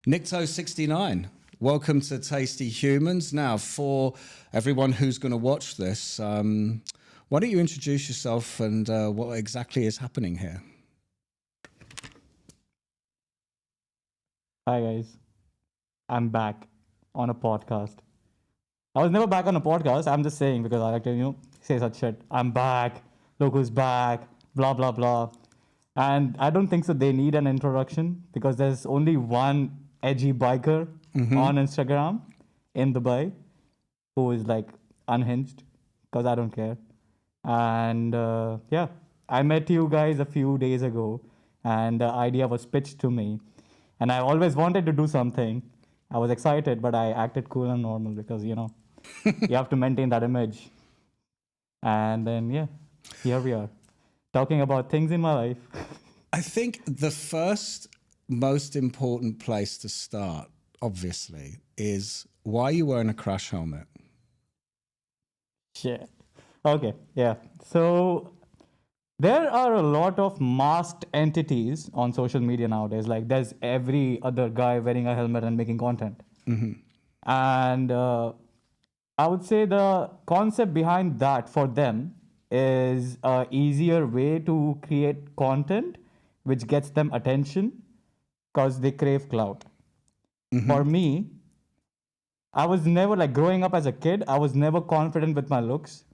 Nicto69, welcome to Tasty Humans. Now, for everyone who's going to watch this, why don't you introduce yourself and what exactly is happening here? Hi guys, I'm back on a podcast. I was never back on a podcast. I'm just saying because I like to, say such shit. I'm back. Look who's back. Blah blah blah. And I don't think so. They need an introduction because there's only one edgy biker on Instagram in Dubai who is like unhinged because I don't care. And yeah, I met you guys a few days ago, and the idea was pitched to me. And I always wanted to do something. I was excited, but I acted cool and normal because, you have to maintain that image. And then, yeah, here we are talking about things in my life. I think the first most important place to start, obviously, is why are you wearing a crash helmet? Shit. Okay, yeah. So there are a lot of masked entities on social media nowadays. Like there's every other guy wearing a helmet and making content. And I would say the concept behind that for them is a easier way to create content which gets them attention because they crave clout. For me, I was never like growing up as a kid, I was never confident with my looks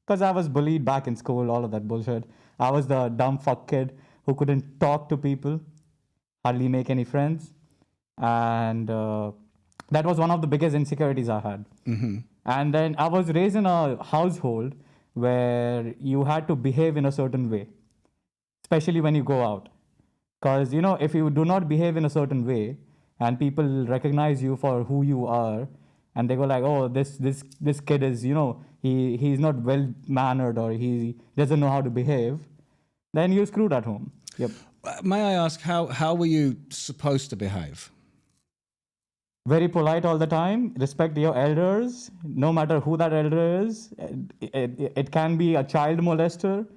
because I was bullied back in school, all of that bullshit. I was the dumb fuck kid who couldn't talk to people, hardly make any friends. And that was one of the biggest insecurities I had. And then I was raised in a household where you had to behave in a certain way, especially when you go out. Because, if you do not behave in a certain way and people recognize you for who you are, and they go like, oh, this kid is, he's not well mannered or he doesn't know how to behave, then you're screwed at home. Yep. May I ask, how were you supposed to behave? Very polite all the time. Respect your elders, no matter who that elder is. It can be a child molester,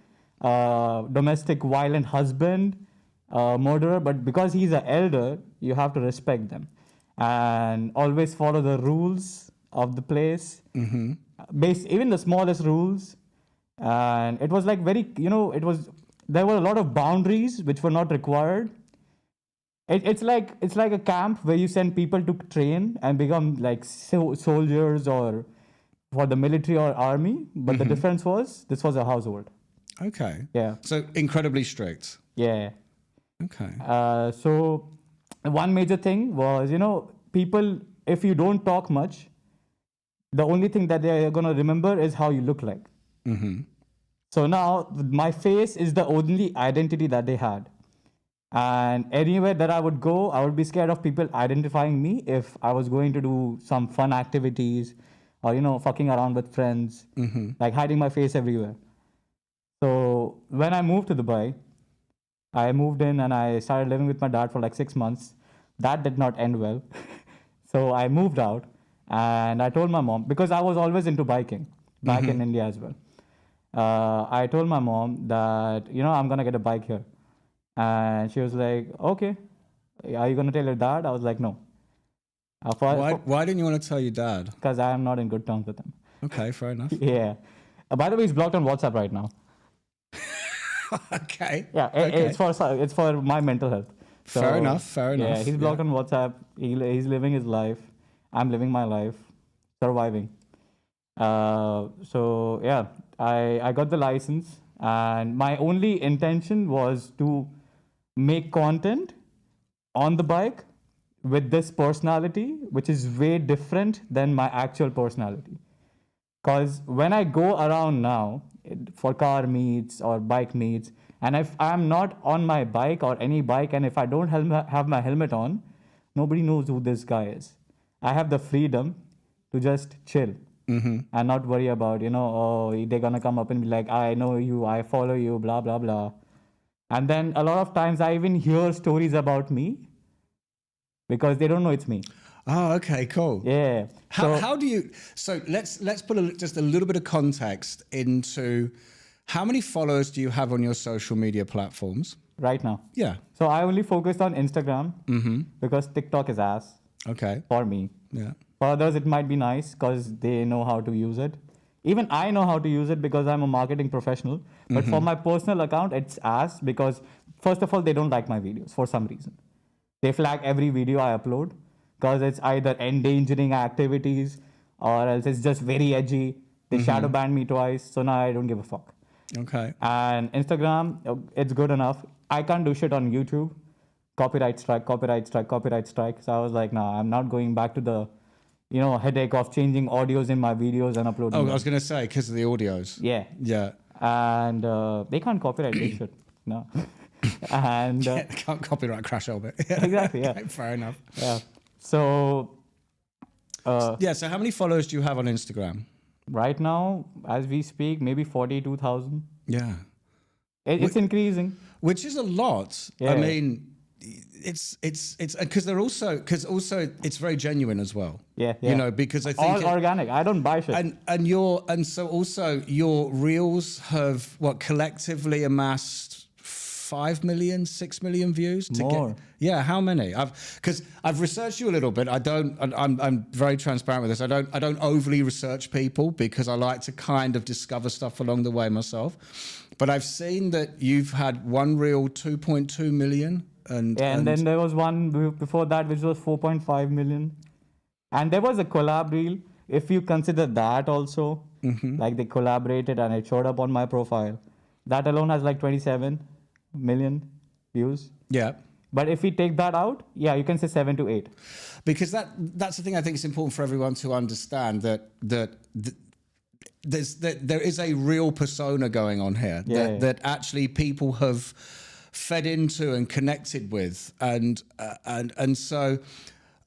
domestic violent husband, murderer, but because he's an elder, you have to respect them and always follow the rules of the place. Even the smallest rules. And it was like very, there were a lot of boundaries which were not required. It's like a camp where you send people to train and become like soldiers or for the military or army. But the difference was this was a household. Okay. Yeah. So incredibly strict. Yeah. Okay. So one major thing was, people, if you don't talk much, the only thing that they're going to remember is how you look like. So now my face is the only identity that they had. And anywhere that I would go, I would be scared of people identifying me if I was going to do some fun activities or, fucking around with friends, like hiding my face everywhere. So when I moved to Dubai, I moved in and I started living with my dad for like 6 months. That did not end well. So I moved out and I told my mom, because I was always into biking back in India as well. I told my mom that, I'm going to get a bike here. And she was like, okay, are you going to tell your dad? I was like, no. Why didn't you want to tell your dad? Because I am not in good terms with him. Okay, fair enough. Yeah. By the way, he's blocked on WhatsApp right now. Okay. Yeah, okay. It's for my mental health. So, fair enough. Yeah, he's blocked on WhatsApp. He's living his life. I'm living my life, surviving. So yeah, I got the license, and my only intention was to make content on the bike with this personality, which is way different than my actual personality. Because when I go around now for car meets or bike meets, and if I'm not on my bike or any bike, and if I don't have my helmet on, nobody knows who this guy is. I have the freedom to just chill and not worry about, they're going to come up and be like, I know you, I follow you, blah, blah, blah. And then a lot of times I even hear stories about me because they don't know it's me. Oh, okay, cool. Yeah. How do you? So let's put just a little bit of context into how many followers do you have on your social media platforms? right now. Yeah. So I only focused on Instagram because TikTok is ass Okay. for me. Yeah. For others, it might be nice because they know how to use it. Even I know how to use it because I'm a marketing professional. But for my personal account, it's ass because, first of all, they don't like my videos for some reason. They flag every video I upload because it's either endangering activities or else it's just very edgy. They shadow ban me twice. So now I don't give a fuck. Okay. And Instagram, it's good enough. I can't do shit on YouTube. Copyright strike, copyright strike, copyright strike. So I was like, nah, I'm not going back to the, headache of changing audios in my videos and uploading Oh, them. I was going to say, because of the audios. Yeah. Yeah. And they can't copyright this shit. No. And Can't copyright Crash Orbit. exactly, yeah. Okay, fair enough. Yeah. So So how many followers do you have on Instagram? right now, as we speak, maybe 42,000. Yeah. It's increasing. Which is a lot. Yeah. I mean, it's because also it's very genuine as well. Yeah, yeah. Because I think All organic. I don't buy shit. and so also your reels have collectively amassed 5 million, 6 million views to More. Yeah, how many? Because I've researched you a little bit. I'm very transparent with this. I don't overly research people because I like to kind of discover stuff along the way myself. But I've seen that you've had one reel 2.2 million. And then there was one before that which was 4.5 million. And there was a collab reel. If you consider that also, like they collaborated and it showed up on my profile. That alone has like 27 million views. Yeah. But if we take that out, yeah, you can say 7 to 8. Because that's the thing I think it's important for everyone to understand that there is a real persona going on here that actually people have fed into and connected with, and so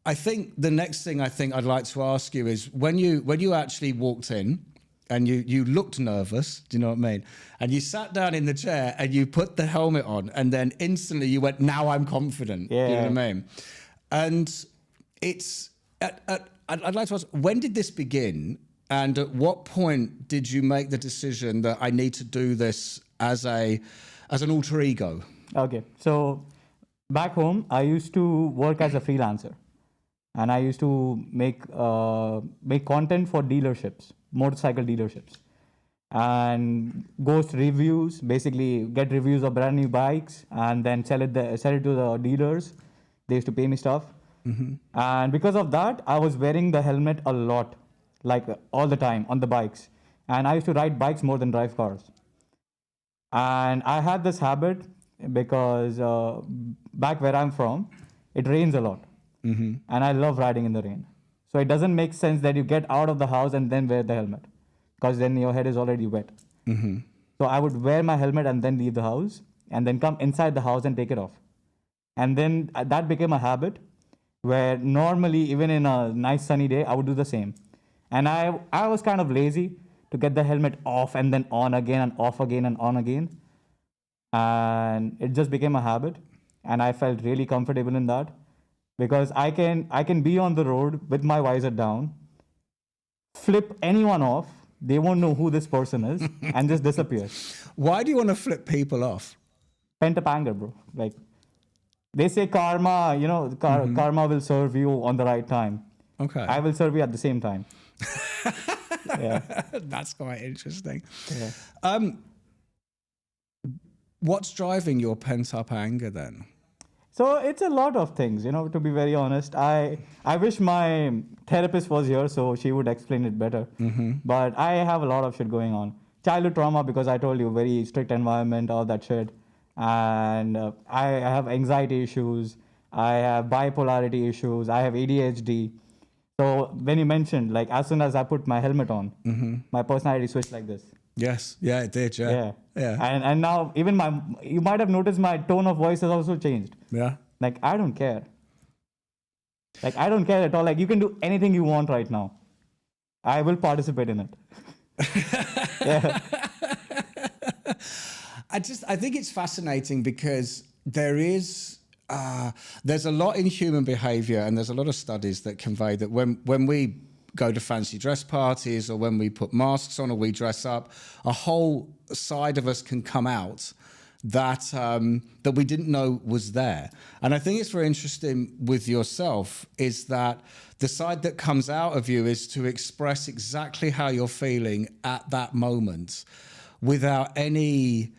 I think the next thing I'd like to ask you is when you actually walked in and you looked nervous, do you know what I mean? And you sat down in the chair and you put the helmet on, and then instantly you went, "Now I'm confident." Yeah. Do you know what I mean? And it's I'd like to ask, when did this begin? And at what point did you make the decision that I need to do this as an alter ego? Okay, so back home, I used to work as a freelancer, and I used to make content for dealerships, motorcycle dealerships, and ghost reviews. Basically, get reviews of brand new bikes and then sell it to the dealers. They used to pay me stuff, and because of that, I was wearing the helmet a lot, like all the time on the bikes, and I used to ride bikes more than drive cars. And I had this habit because back where I'm from, it rains a lot, and I love riding in the rain. So it doesn't make sense that you get out of the house and then wear the helmet, because then your head is already wet. So I would wear my helmet and then leave the house, and then come inside the house and take it off. And then that became a habit where normally, even in a nice sunny day, I would do the same. And I was kind of lazy to get the helmet off and then on again and off again and on again. And it just became a habit. And I felt really comfortable in that because I can be on the road with my visor down, flip anyone off. They won't know who this person is and just disappear. Why do you want to flip people off? Pent up anger, bro. Like they say karma, karma will serve you on the right time. Okay. I will serve you at the same time. Yeah. That's quite interesting. Yeah. What's driving your pent-up anger then? So it's a lot of things, to be very honest. I wish my therapist was here so she would explain it better. But I have a lot of shit going on. Childhood trauma, because I told you, very strict environment, all that shit. And I have anxiety issues. I have bipolarity issues. I have ADHD. So when you mentioned, like, as soon as I put my helmet on, my personality switched like this. Yes. Yeah, it did. Yeah. And now even you might have noticed my tone of voice has also changed. Yeah. Like, I don't care. Like, I don't care at all. Like, you can do anything you want right now. I will participate in it. Yeah. I think it's fascinating because there's a lot in human behavior, and there's a lot of studies that convey that when we go to fancy dress parties or when we put masks on or we dress up, a whole side of us can come out that that we didn't know was there. And I think it's very interesting with yourself is that the side that comes out of you is to express exactly how you're feeling at that moment without any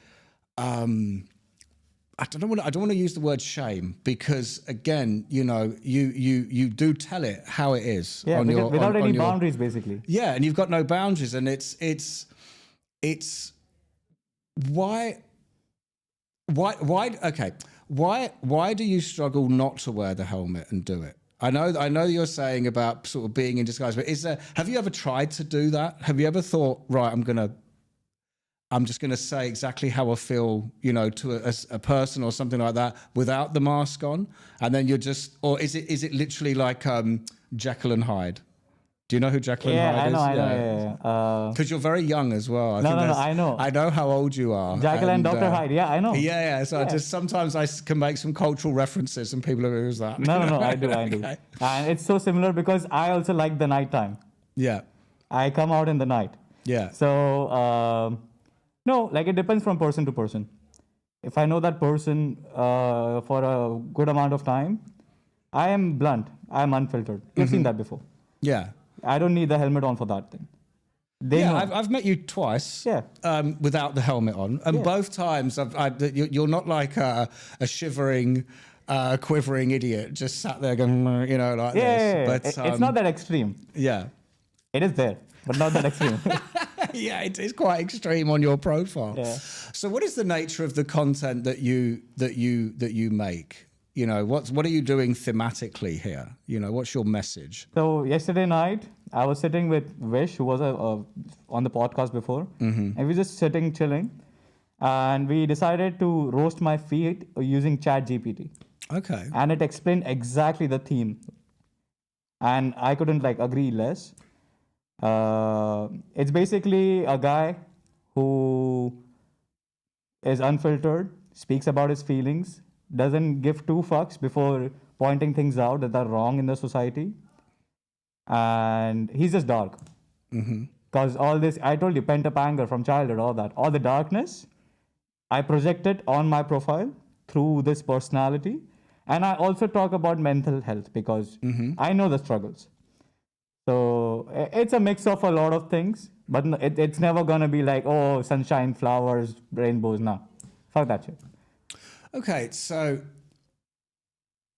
I don't want to use the word shame, because again, you know, you do tell it how it is. Yeah, without any boundaries, basically. Yeah, and you've got no boundaries, and it's why okay, why do you struggle not to wear the helmet and do it? I know you're saying about sort of being in disguise, but have you ever tried to do that? Have you ever thought, right, I'm just going to say exactly how I feel, you know, to a person or something like that without the mask on, and then you're just, or is it literally like Jekyll and Hyde? Do you know who Jekyll and Hyde is? I know. Because you're very young as well. I know. I know how old you are. Jekyll and Dr. Hyde. Yeah, I know. Yeah. So sometimes I can make some cultural references, and people are who's that? No. I do. Okay. And it's so similar because I also like the nighttime. Yeah. I come out in the night. Yeah. So no, like it depends from person to person. If I know that person for a good amount of time, I am blunt. I am unfiltered. You've seen that before. Yeah. I don't need the helmet on for that thing. I've met you twice without the helmet on. And both times you're not like a shivering, quivering idiot just sat there going, you know, like this. Yeah. But, it's not that extreme. Yeah. It is there, but not that extreme. Yeah, it is quite extreme on your profile. Yeah. So what is the nature of the content that you make? You know, what are you doing thematically here? You know, what's your message? So yesterday night, I was sitting with Vish, who was on the podcast before, and we were just sitting, chilling, and we decided to roast my feed using ChatGPT. Okay. And it explained exactly the theme, and I couldn't agree less. It's basically a guy who is unfiltered, speaks about his feelings, doesn't give two fucks before pointing things out that are wrong in the society. And he's just dark. Because all this, I told you, pent up anger from childhood, all the darkness, I project it on my profile through this personality. And I also talk about mental health because I know the struggles. So it's a mix of a lot of things, but it's never going to be like, oh, sunshine, flowers, rainbows. No, fuck that shit. Okay, so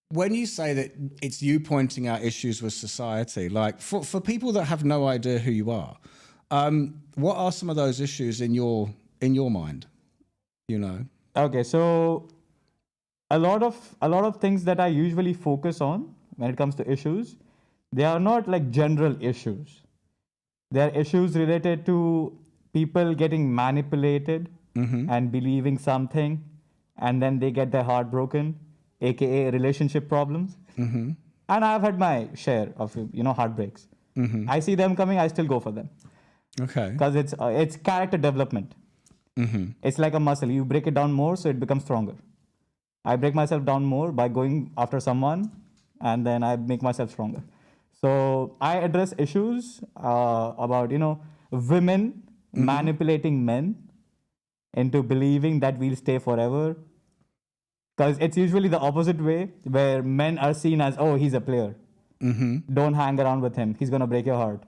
when you say that it's you pointing out issues with society, like for people that have no idea who you are, what are some of those issues in your mind? You know. Okay, so a lot of things that I usually focus on when it comes to issues, they are not like general issues. They are issues related to people getting manipulated and believing something, and then they get their heart broken, aka relationship problems. And I've had my share of heartbreaks. I see them coming, I still go for them. Okay. Because it's character development. It's like a muscle. You break it down more, so it becomes stronger. I break myself down more by going after someone, and then I make myself stronger. So I address issues about women manipulating men into believing that we'll stay forever. Because it's usually the opposite way, where men are seen as, oh, he's a player. Don't hang around with him. He's going to break your heart.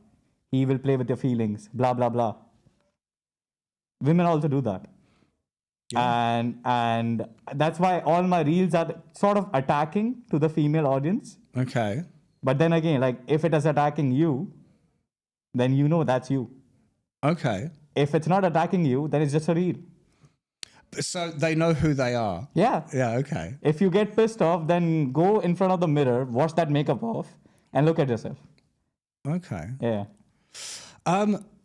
He will play with your feelings, blah, blah, blah. Women also do that. Yeah. And that's why all my reels are sort of attacking to the female audience. Okay. But then again, if it is attacking you, then you know that's you. Okay. If it's not attacking you, then it's just a reel. So they know who they are. Yeah. Yeah, okay. If you get pissed off, then go in front of the mirror, wash that makeup off, and look at yourself. Okay. Yeah.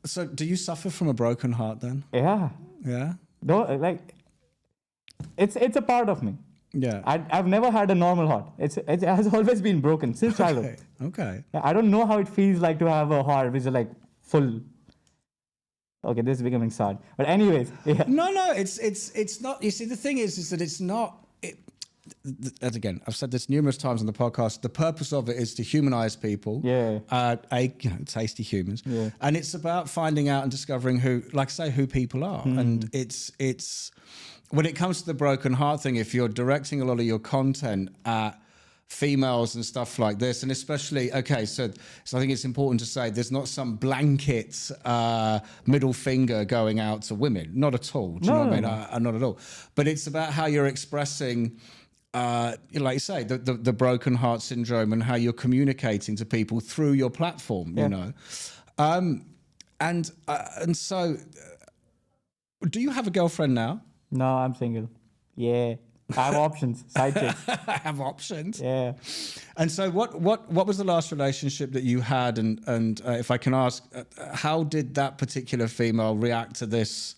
So do you suffer from a broken heart then? Yeah. Yeah? It's a part of me. Yeah. I've never had a normal heart. It has always been broken since childhood. Okay. I don't know how it feels like to have a heart which is full. Okay, this is becoming sad. But anyways, yeah. No, it's not. You see, the thing is that it's not. As again, I've said this numerous times on the podcast. The purpose of it is to humanize people. Yeah. Tasty humans. Yeah. And it's about finding out and discovering who people are. And it's when it comes to the broken heart thing, if you're directing a lot of your content at females and stuff like this, and especially, okay, so I think it's important to say there's not some blanket middle finger going out to women. Not at all. Do you know what I mean? Not at all. But it's about how you're expressing, like you say, the broken heart syndrome and how you're communicating to people through your platform, you know. And so, do you have a girlfriend now? No, I'm single. Yeah. I have options. Side chicks. I have options. Yeah. And so what was the last relationship that you had? And if I can ask, how did that particular female react to this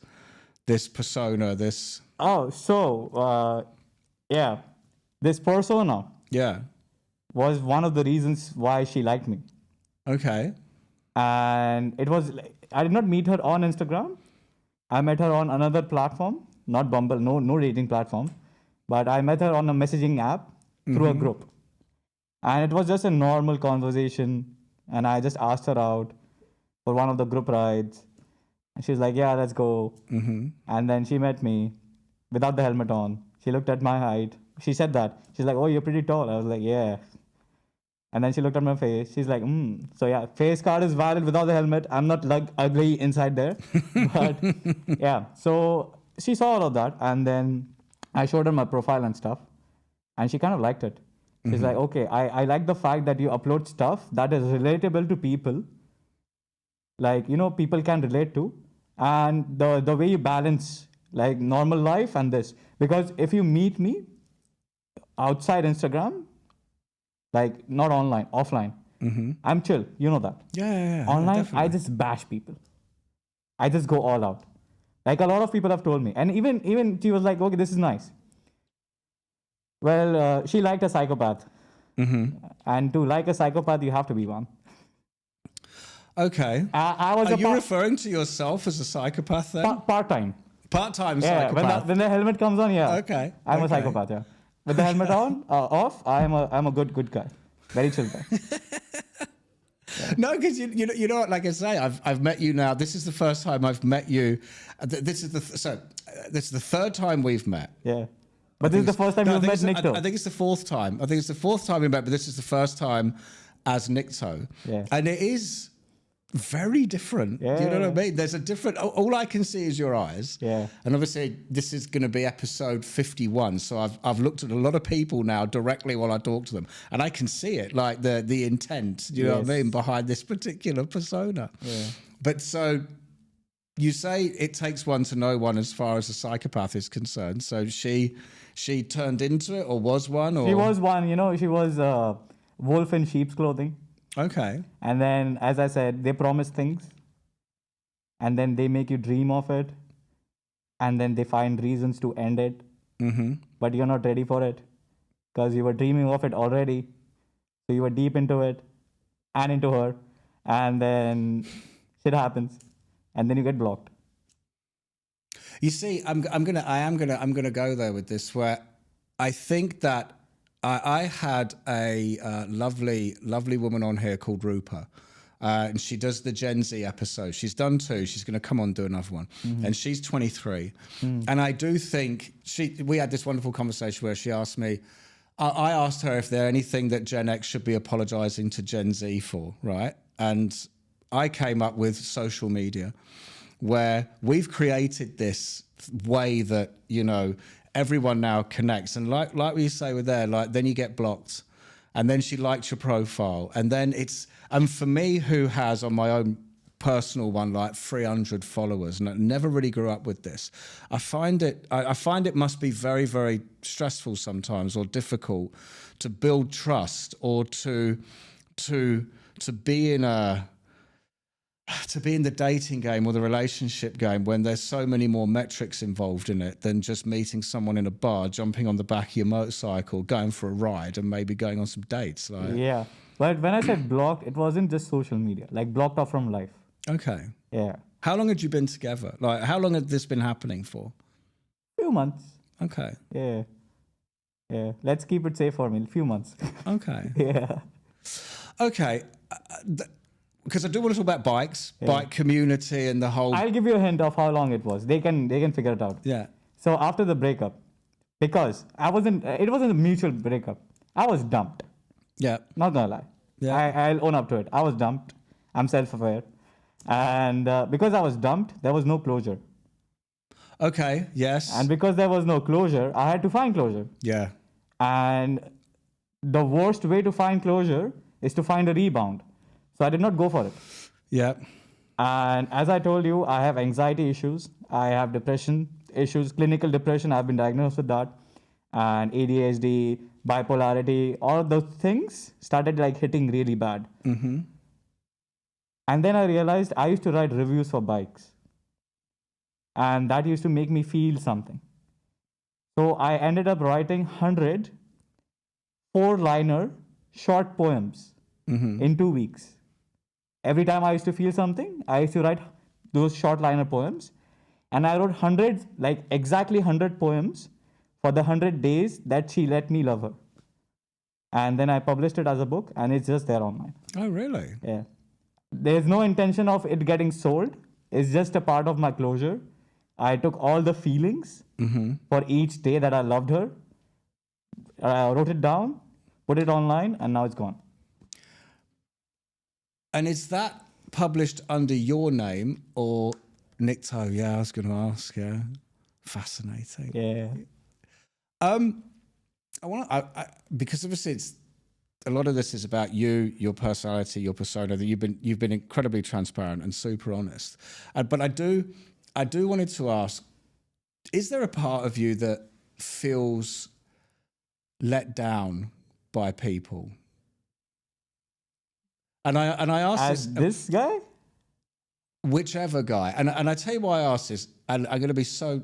persona, this? Oh, so, yeah. This persona was one of the reasons why she liked me. Okay. And it was, I did not meet her on Instagram. I met her on another platform, not Bumble, no dating platform. But I met her on a messaging app through a group. And it was just a normal conversation. And I just asked her out for one of the group rides. And she's like, yeah, let's go. And then she met me without the helmet on. She looked at my height. She said that. She's like, oh, you're pretty tall. I was like, yeah. And then she looked at my face. She's like, So yeah, face card is valid without the helmet. I'm not like ugly inside there. But yeah, so she saw all of that. And then I showed her my profile and stuff, and she kind of liked it. She's like, okay, I like the fact that you upload stuff that is relatable to people. Like, you know, people can relate to. And the way you balance like normal life and this. Because if you meet me outside Instagram, like not online, offline, I'm chill. You know that. Yeah. Online, definitely. I just bash people. I just go all out. Like a lot of people have told me. And even she was like, okay, this is nice. Well, she liked a psychopath. And to like a psychopath, you have to be one. Okay. I was Are you referring to yourself as a psychopath then? Part-time. Part-time Yeah, psychopath. when the helmet comes on, yeah. Okay. I'm a psychopath, yeah. With the helmet on, off, I'm a good guy. Very chill guy. No, because you know what? Like I say, I've met you now. This is the first time I've met you. This is the third time we've met. Yeah, but this is the first time you've met Nikto. I think it's the fourth time. I think it's the fourth time we met, but this is the first time as Nikto. Yeah, and it is very different. Yeah. Do you know what I mean? There's a different. All I can see is your eyes. Yeah. And obviously, this is going to be episode 51. So I've looked at a lot of people now directly while I talk to them, and I can see it, like the intent. Do you know what I mean, behind this particular persona? Yeah. But so you say it takes one to know one as far as a psychopath is concerned. So she turned into it, or was one, or she was one. You know, she was a wolf in sheep's clothing. Okay. And then, as I said, they promise things, and then they make you dream of it, and then they find reasons to end it. But you're not ready for it because you were dreaming of it already. So you were deep into it and into her, and then shit happens, and then you get blocked. You see, I'm gonna go there with this, where I think that I had a lovely woman on here called Rupa, and she does the Gen Z episode. She's done 2. She's going to come on and do another one, and she's 23. And I do think we had this wonderful conversation where she asked me, I asked her if there anything that Gen X should be apologizing to Gen Z for, right? And I came up with social media, where we've created this way that, you know, everyone now connects, and like we say with there, like then you get blocked, and then she liked your profile, and then and for me, who has on my own personal one like 300 followers, and I never really grew up with this, I find it must be very, very stressful sometimes, or difficult to build trust, or to be in the dating game or the relationship game when there's so many more metrics involved in it than just meeting someone in a bar, jumping on the back of your motorcycle, going for a ride, and maybe going on some dates. Like, yeah, but when I said blocked, it wasn't just social media, like blocked off from life. Okay. Yeah. How long had you been together? Like, how long had this been happening for? Few months. Okay. Yeah. Yeah. Let's keep it safe for me. Few months. Okay. Yeah. Okay. Because I do want to talk about bike community and the whole. I'll give you a hint of how long it was. They can figure it out. Yeah. So after the breakup, because it wasn't a mutual breakup. I was dumped. Yeah. Not gonna lie. Yeah. I'll own up to it. I was dumped. I'm self-aware. And because I was dumped, there was no closure. Okay. Yes. And because there was no closure, I had to find closure. Yeah. And the worst way to find closure is to find a rebound. So I did not go for it. Yeah. And as I told you, I have anxiety issues. I have depression issues, clinical depression. I've been diagnosed with that. And ADHD, bipolarity, all of those things started like hitting really bad. Mm-hmm. And then I realized I used to write reviews for bikes. And that used to make me feel something. So I ended up writing 100 4-liner short poems in 2 weeks. Every time I used to feel something, I used to write those short liner poems. And I wrote 100, like exactly 100 poems for the 100 days that she let me love her. And then I published it as a book, and it's just there online. Oh, really? Yeah. There's no intention of it getting sold. It's just a part of my closure. I took all the feelings for each day that I loved her. I wrote it down, put it online, and now it's gone. And is that published under your name or Nick Toe? Yeah, I was going to ask. Yeah, fascinating. Yeah. I want to because obviously it's a lot of this is about you, your personality, your persona. That you've been incredibly transparent and super honest. But I do wanted to ask: is there a part of you that feels let down by people? And I asked this guy? Whichever guy. And I tell you why I asked this, and I'm going to be so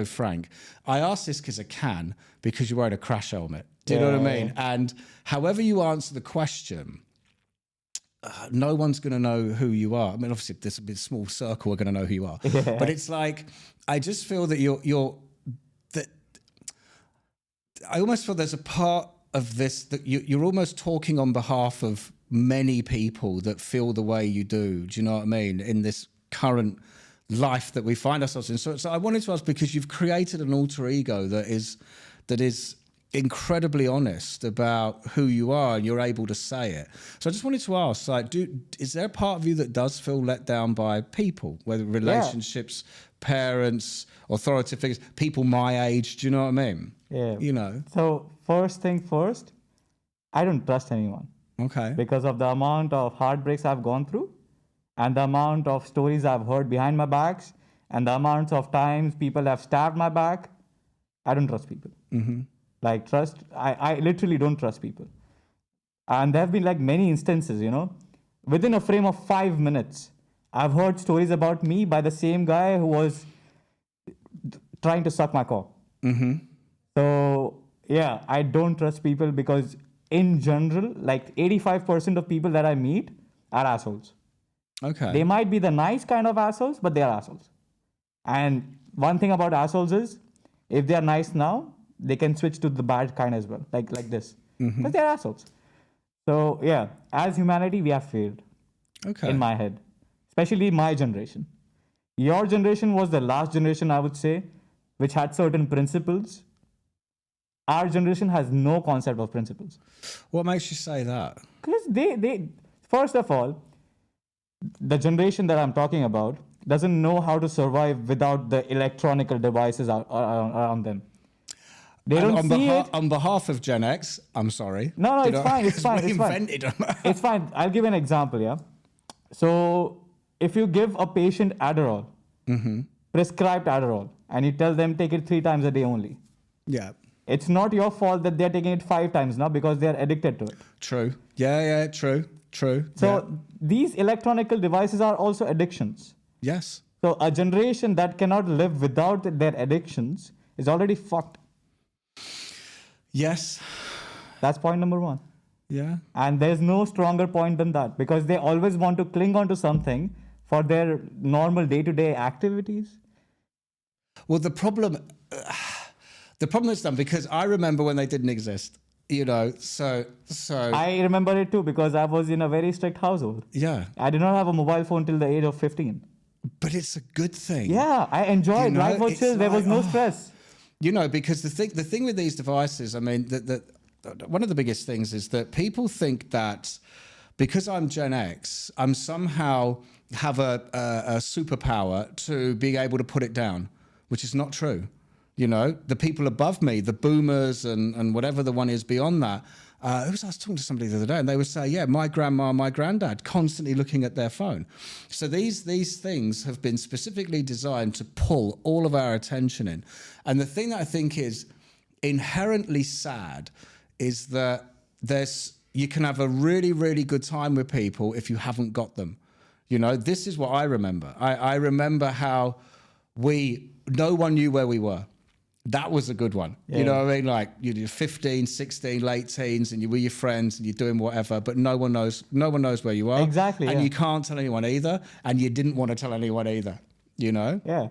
frank. I asked this because you're wearing a crash helmet. Do you know what I mean? And however you answer the question, no one's going to know who you are. I mean, obviously, there's a small circle we're going to know who you are. Yeah. But it's like, I just feel that I almost feel there's a part of this that you're almost talking on behalf of many people that feel the way you do. Do you know what I mean? In this current life that we find ourselves in. So I wanted to ask, because you've created an alter ego that is incredibly honest about who you are, and you're able to say it. So I just wanted to ask, like, is there a part of you that does feel let down by people, whether relationships, parents, authoritative figures, people my age? Do you know what I mean? Yeah. You know. So first thing first, I don't trust anyone. Okay. Because of the amount of heartbreaks I've gone through, and the amount of stories I've heard behind my backs, and the amounts of times people have stabbed my back, I don't trust people. Mm-hmm. Like I literally don't trust people. And there have been like many instances, within a frame of 5 minutes, I've heard stories about me by the same guy who was trying to suck my cock. Mm-hmm. So yeah, I don't trust people because in general, like 85% of people that I meet are assholes. Okay. They might be the nice kind of assholes, but they are assholes. And one thing about assholes is, if they are nice now, they can switch to the bad kind as well, like this. Because they're assholes. So yeah, as humanity, we have failed. Okay. In my head. Especially my generation. Your generation was the last generation, I would say, which had certain principles. Our generation has no concept of principles. What makes you say that? Because they first of all, the generation that I'm talking about doesn't know how to survive without the electronical devices around them. They don't see it. On behalf of Gen X, I'm sorry. No, it's fine. It's fine. It's fine. It's fine. I'll give an example, yeah? So if you give a patient Adderall, prescribed Adderall, and you tell them take it 3 times a day only. Yeah. It's not your fault that they're taking it 5 times now because they're addicted to it. True. Yeah, true. So these electronical devices are also addictions. Yes. So a generation that cannot live without their addictions is already fucked. Yes. That's point number 1. Yeah. And there's no stronger point than that because they always want to cling on to something for their normal day-to-day activities. Well, the problem is done because I remember when they didn't exist, so. I remember it too because I was in a very strict household. Yeah. I did not have a mobile phone till the age of 15. But it's a good thing. Yeah, I enjoyed. Life was chill. There was no stress. Because the thing with these devices, I mean, one of the biggest things is that people think that because I'm Gen X, I'm somehow have a superpower to being able to put it down, which is not true. The people above me, the boomers and whatever the one is beyond that, I was talking to somebody the other day and they would say, yeah, my grandma, my granddad, constantly looking at their phone. So these things have been specifically designed to pull all of our attention in. And the thing that I think is inherently sad is that you can have a really, really good time with people if you haven't got them. This is what I remember. I remember how no one knew where we were. That was a good one. Yeah. You know what I mean? Like you're 15, 16, late teens and you're with your friends and you're doing whatever, but no one knows where you are. Exactly. And you can't tell anyone either. And you didn't want to tell anyone either, Yeah.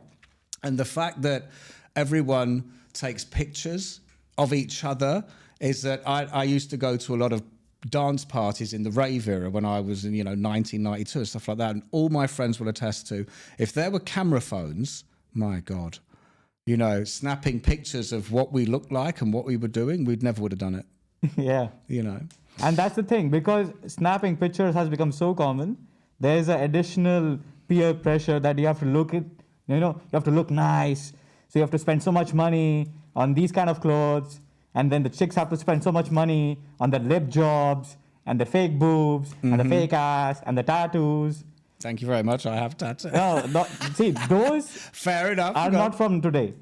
And the fact that everyone takes pictures of each other is that I used to go to a lot of dance parties in the rave era when I was in, 1992 and stuff like that. And all my friends will attest to, if there were camera phones, my God, snapping pictures of what we looked like and what we were doing, we never would have done it. Yeah. And that's the thing, because snapping pictures has become so common, there's an additional peer pressure that you have to look you have to look nice. So you have to spend so much money on these kind of clothes. And then the chicks have to spend so much money on the lip jobs and the fake boobs and the fake ass and the tattoos. Thank you very much. I have tattoos. See, those fair enough. Are not from today.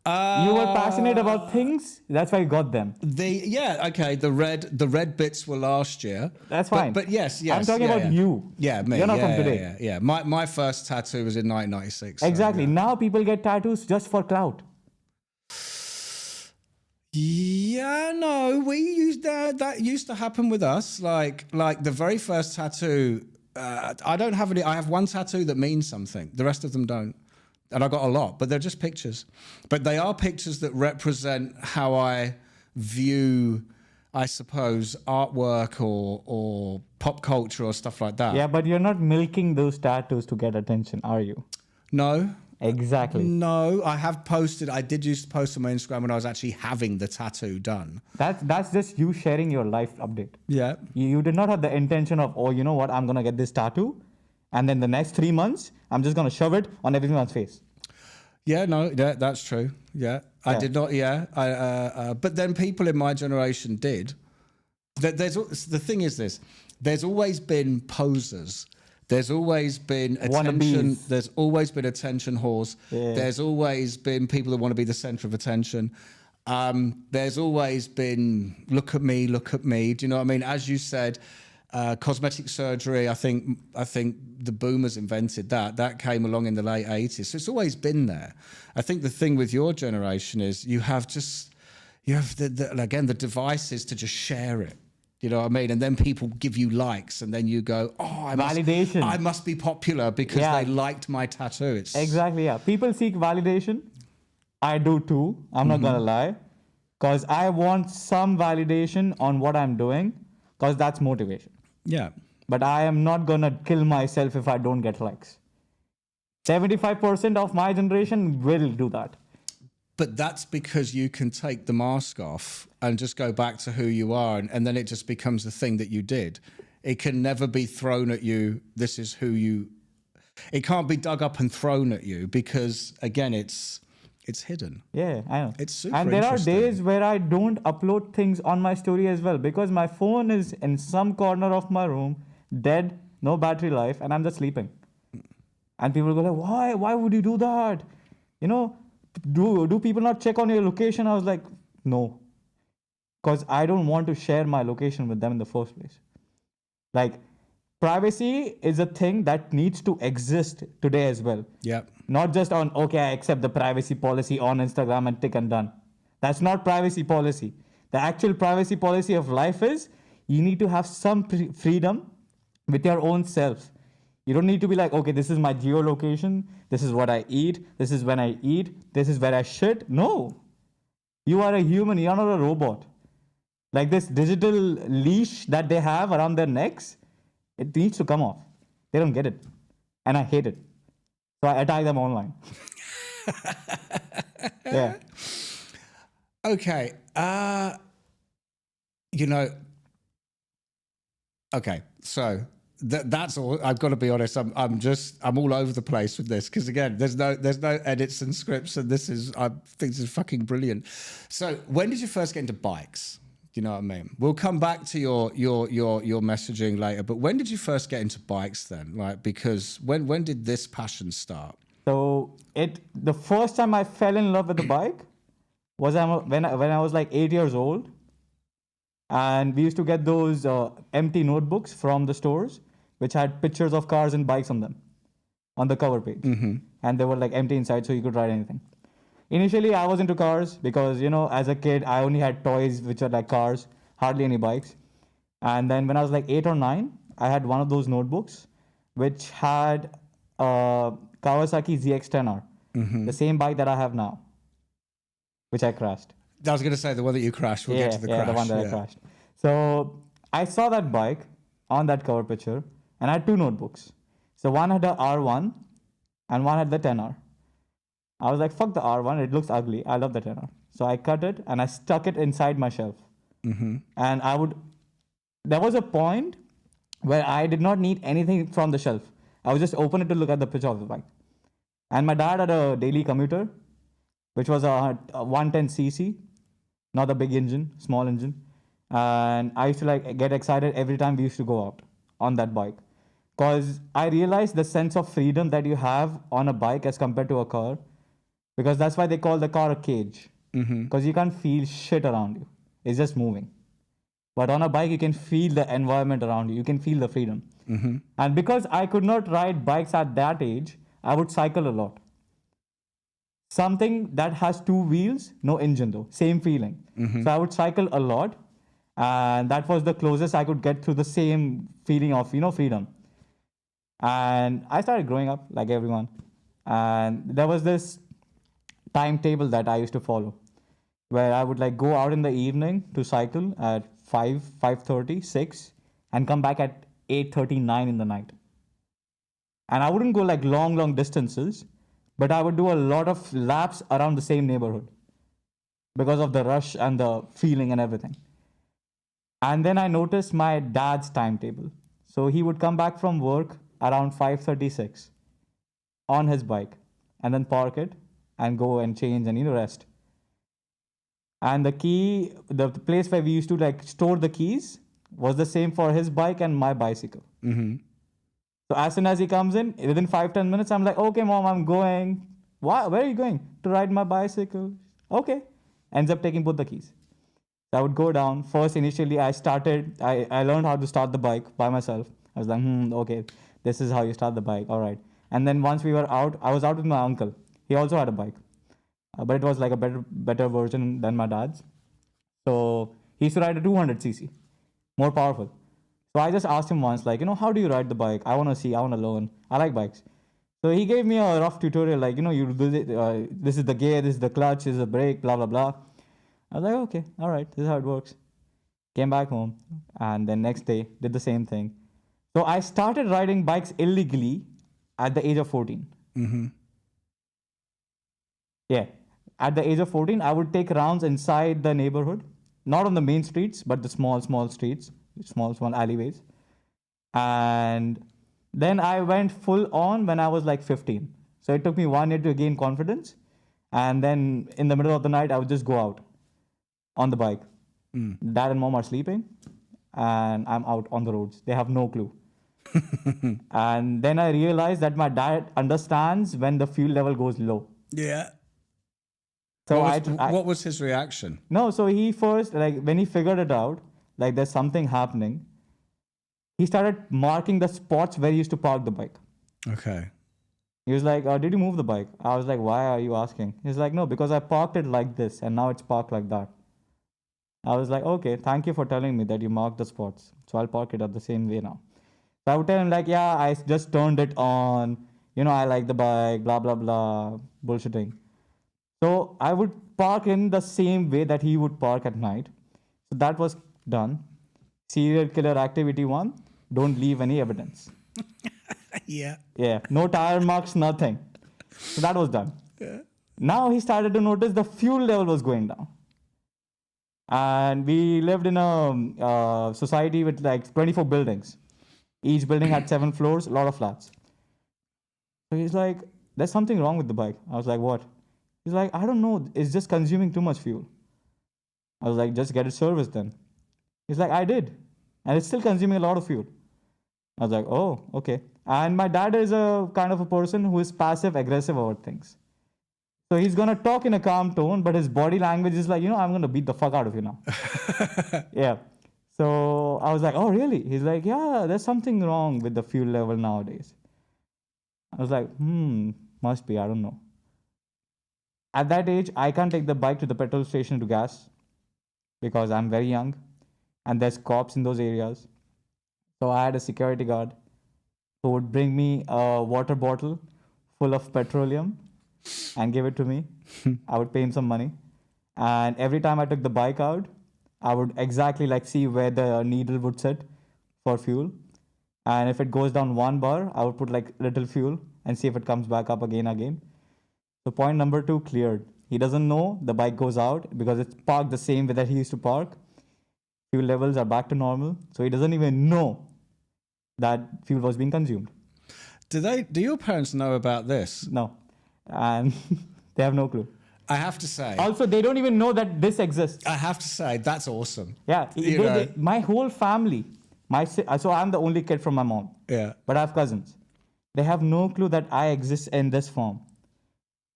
You were passionate about things. That's why you got them. The red bits were last year. That's fine. But yes. I'm talking about you. Yeah, me. You're not from today. Yeah. My first tattoo was in 1996. Exactly. So, Now people get tattoos just for clout. Yeah, no, we used that used to happen with us. Like the very first tattoo. I don't have any. I have one tattoo that means something. The rest of them don't. And I got a lot, but they're just pictures. But they are pictures that represent how I view, I suppose, artwork or pop culture or stuff like that. Yeah, but you're not milking those tattoos to get attention, are you? No. Exactly. No, I did used to post on my Instagram when I was actually having the tattoo done. That's just you sharing your life update. Yeah. You did not have the intention of, you know what, I'm going to get this tattoo. And then the next 3 months, I'm just going to shove it on everyone's face. Yeah, no, that's true. Yeah. I did not. Yeah. But then people in my generation did. The thing is this, there's always been posers. There's always been attention. Wannabes. There's always been attention whores. Yeah. There's always been people that want to be the center of attention. There's always been look at me. Do you know what I mean? As you said, cosmetic surgery. I think the boomers invented that. That came along in the late 80s. So it's always been there. I think the thing with your generation is you have the devices to just share it. You know what I mean? And then people give you likes and then you go, validation. I must be popular because they liked my tattoo. Exactly, yeah. People seek validation. I do too. I'm not going to lie. Because I want some validation on what I'm doing because that's motivation. Yeah. But I am not going to kill myself if I don't get likes. 75% of my generation will do that. But that's because you can take the mask off and just go back to who you are. And then it just becomes the thing that you did. It can never be thrown at you. This is who you... It can't be dug up and thrown at you because, again, it's hidden. Yeah, I know. It's super And there are days where I don't upload things on my story as well because my phone is in some corner of my room, dead, no battery life, and I'm just sleeping. And people go like, why? Why would you do that? You know... Do people not check on your location? I was like, no. Because I don't want to share my location with them in the first place. Like, privacy is a thing that needs to exist today as well. Yeah. Not just on, okay, I accept the privacy policy on Instagram and tick and done. That's not privacy policy. The actual privacy policy of life is you need to have some freedom with your own self. You don't need to be like, okay, this is my geolocation. This is what I eat. This is when I eat. This is where I shit. No. You are a human. You're not a robot. Like this digital leash that they have around their necks, it needs to come off. They don't get it. And I hate it. So I attack them online. Yeah. Okay. Okay. So that's all. I've got to be honest. I'm all over the place with this because again, there's no edits and scripts, and I think this is fucking brilliant. So when did you first get into bikes? You know what I mean? We'll come back to your messaging later, but when did you first get into bikes then? Like, because when did this passion start? So the first time I fell in love with the bike was when I was like 8 years old, and we used to get those empty notebooks from the stores, which had pictures of cars and bikes on them, on the cover page, and they were like empty inside, so you could ride anything. Initially, I was into cars because, as a kid, I only had toys which are like cars, hardly any bikes. And then when I was like 8 or 9, I had one of those notebooks which had Kawasaki ZX-10R, the same bike that I have now, which I crashed. I was going to say the one that you crashed. We'll get to the crash. Yeah, the one that I crashed. So I saw that bike on that cover picture, and I had 2 notebooks. So one had a R1 and one had the 10R. I was like, fuck the R1, it looks ugly. I love the 10R. So I cut it and I stuck it inside my shelf. And there was a point where I did not need anything from the shelf. I would just open it to look at the picture of the bike. And my dad had a daily commuter, which was a 110cc, not a big engine, small engine. And I used to like get excited every time we used to go out on that bike. Because I realized the sense of freedom that you have on a bike as compared to a car. Because that's why they call the car a cage. Because you can't feel shit around you. It's just moving. But on a bike, you can feel the environment around you. You can feel the freedom. And because I could not ride bikes at that age, I would cycle a lot. Something that has 2 wheels, no engine though, same feeling. So I would cycle a lot. And that was the closest I could get to the same feeling of, freedom. And I started growing up like everyone. And there was this timetable that I used to follow, where I would like go out in the evening to cycle at 5:30, 6, and come back at 8:39 in the night. And I wouldn't go like long distances, but I would do a lot of laps around the same neighborhood because of the rush and the feeling and everything. And then I noticed my dad's timetable. So he would come back from work around 5:36 on his bike and then park it and go and change and rest. And the place where we used to like store the keys was the same for his bike and my bicycle. So as soon as he comes in, within 5-10 minutes, I'm like, okay, mom, I'm going. Where are you going? To ride my bicycle. Okay. Ends up taking both the keys. So I would go down. First, initially, I learned how to start the bike by myself. I was like, okay, this is how you start the bike. All right. And then once we were out, I was out with my uncle. He also had a bike, but it was like a better version than my dad's. So he used to ride a 200cc, more powerful. So I just asked him once, like, how do you ride the bike? I want to see, I want to learn. I like bikes. So he gave me a rough tutorial, like, you do this is the gear, this is the clutch, this is the brake, blah, blah, blah. I was like, okay, all right, this is how it works. Came back home, and then next day, did the same thing. So I started riding bikes illegally at the age of 14. Yeah. At the age of 14, I would take rounds inside the neighborhood, not on the main streets, but the small streets, small alleyways. And then I went full on when I was like 15. So it took me 1 year to gain confidence. And then in the middle of the night, I would just go out on the bike. Dad and mom are sleeping, and I'm out on the roads. They have no clue. And then I realized that my dad understands when the fuel level goes low. Yeah. So what was his reaction? No, so he first, like, when he figured it out, like there's something happening, he started marking the spots where he used to park the bike. Okay. He was like, did you move the bike? I was like, why are you asking? He's like, no, because I parked it like this and now it's parked like that. I was like, okay, thank you for telling me that you marked the spots. So I'll park it at the same way now. So I would tell him like, yeah, I just turned it on. I like the bike, blah, blah, blah, bullshitting. So I would park in the same way that he would park at night. So that was done. Serial killer activity 1, don't leave any evidence. Yeah. Yeah, no tire marks, nothing. So that was done. Yeah. Now he started to notice the fuel level was going down. And we lived in a society with like 24 buildings. Each building had 7 floors, a lot of flats. So he's like, there's something wrong with the bike. I was like, what? He's like, I don't know. It's just consuming too much fuel. I was like, just get it serviced then. He's like, I did. And it's still consuming a lot of fuel. I was like, oh, okay. And my dad is a kind of a person who is passive aggressive about things. So he's going to talk in a calm tone, but his body language is like, I'm going to beat the fuck out of you now. Yeah. So I was like, oh, really? He's like, yeah, there's something wrong with the fuel level nowadays. I was like, must be, I don't know. At that age, I can't take the bike to the petrol station to gas because I'm very young and there's cops in those areas. So I had a security guard who would bring me a water bottle full of petroleum and give it to me. I would pay him some money. And every time I took the bike out, I would exactly like see where the needle would sit for fuel. And if it goes down 1 bar, I would put like little fuel and see if it comes back up again. So point number 2 cleared. He doesn't know the bike goes out because it's parked the same way that he used to park. Fuel levels are back to normal. So he doesn't even know that fuel was being consumed. Do your parents know about this? No. And they have no clue. I have to say. Also, they don't even know that this exists. I have to say, that's awesome. Yeah. My whole family, so I'm the only kid from my mom. Yeah. But I have cousins. They have no clue that I exist in this form.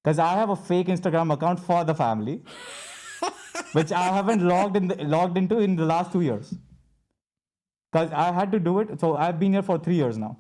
Because I have a fake Instagram account for the family, which I haven't logged into in the last 2 years. Because I had to do it. So I've been here for 3 years now.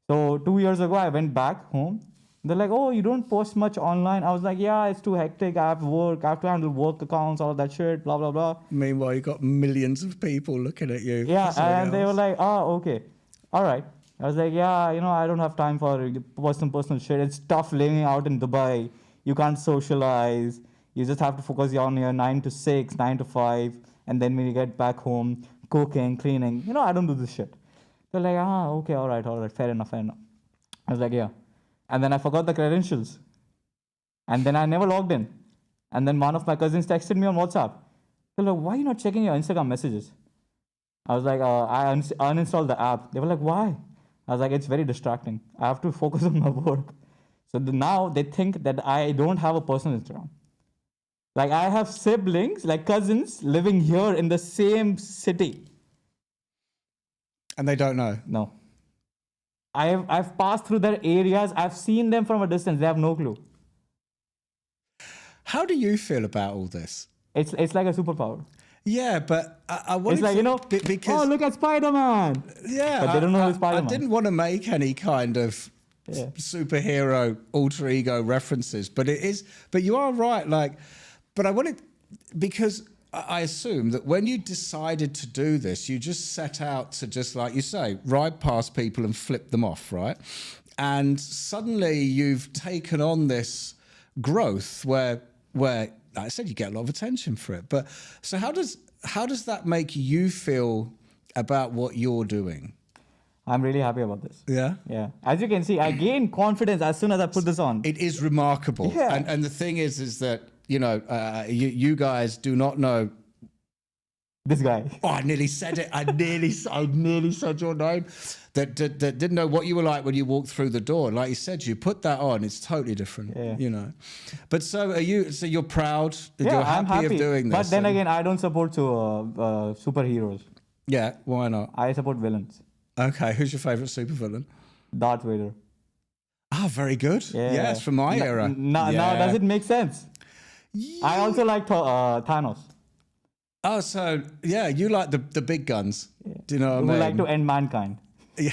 So 2 years ago, I went back home. They're like, oh, you don't post much online. I was like, yeah, it's too hectic. I have work. I have to handle work accounts, all of that shit, blah, blah, blah. Meanwhile, you got millions of people looking at you. Yeah, and they were like, oh, okay. All right. I was like, yeah, I don't have time for personal shit. It's tough living out in Dubai. You can't socialize. You just have to focus on your 9 to 6, 9 to 5. And then when you get back home, cooking, cleaning. I don't do this shit. They're like, okay, all right. Fair enough. I was like, yeah. And then I forgot the credentials. And then I never logged in. And then one of my cousins texted me on WhatsApp. They're like, why are you not checking your Instagram messages? I was like, I uninstalled the app. They were like, why? I was like, it's very distracting. I have to focus on my work. So now they think that I don't have a personal Instagram. Like I have siblings, like cousins living here in the same city. And they don't know? No. I've passed through their areas. I've seen them from a distance. They have no clue. How do you feel about all this? It's like a superpower. Yeah, but I wanted it's like, because, oh, look at Spider-Man. Yeah. But they don't know who's Spider-Man. I didn't want to make any kind of superhero alter ego references, but you are right. But I wanted, because I assume that when you decided to do this, you just set out to just, like you say, ride past people and flip them off, right? And suddenly you've taken on this growth where like I said, you get a lot of attention for it. But so how does that make you feel about what you're doing? I'm really happy about this. Yeah? Yeah. As you can see, I gained confidence as soon as I put this on. It is remarkable. Yeah. And the thing is that, you guys do not know. This guy. Oh, I nearly said it. I nearly said your name. That didn't know what you were like when you walked through the door. Like you said, you put that on. It's totally different. Yeah. But so are you? So you're proud. Yeah, you're I'm happy of doing this. But then again, I don't support superheroes. Yeah. Why not? I support villains. Okay. Who's your favorite supervillain? Darth Vader. Ah, very good. Yeah. Yes, from my era. Now does it make sense? Yeah. I also like Thanos. Oh, so yeah, you like the big guns. Yeah. Do you know what I mean? Who like to end mankind. Yeah.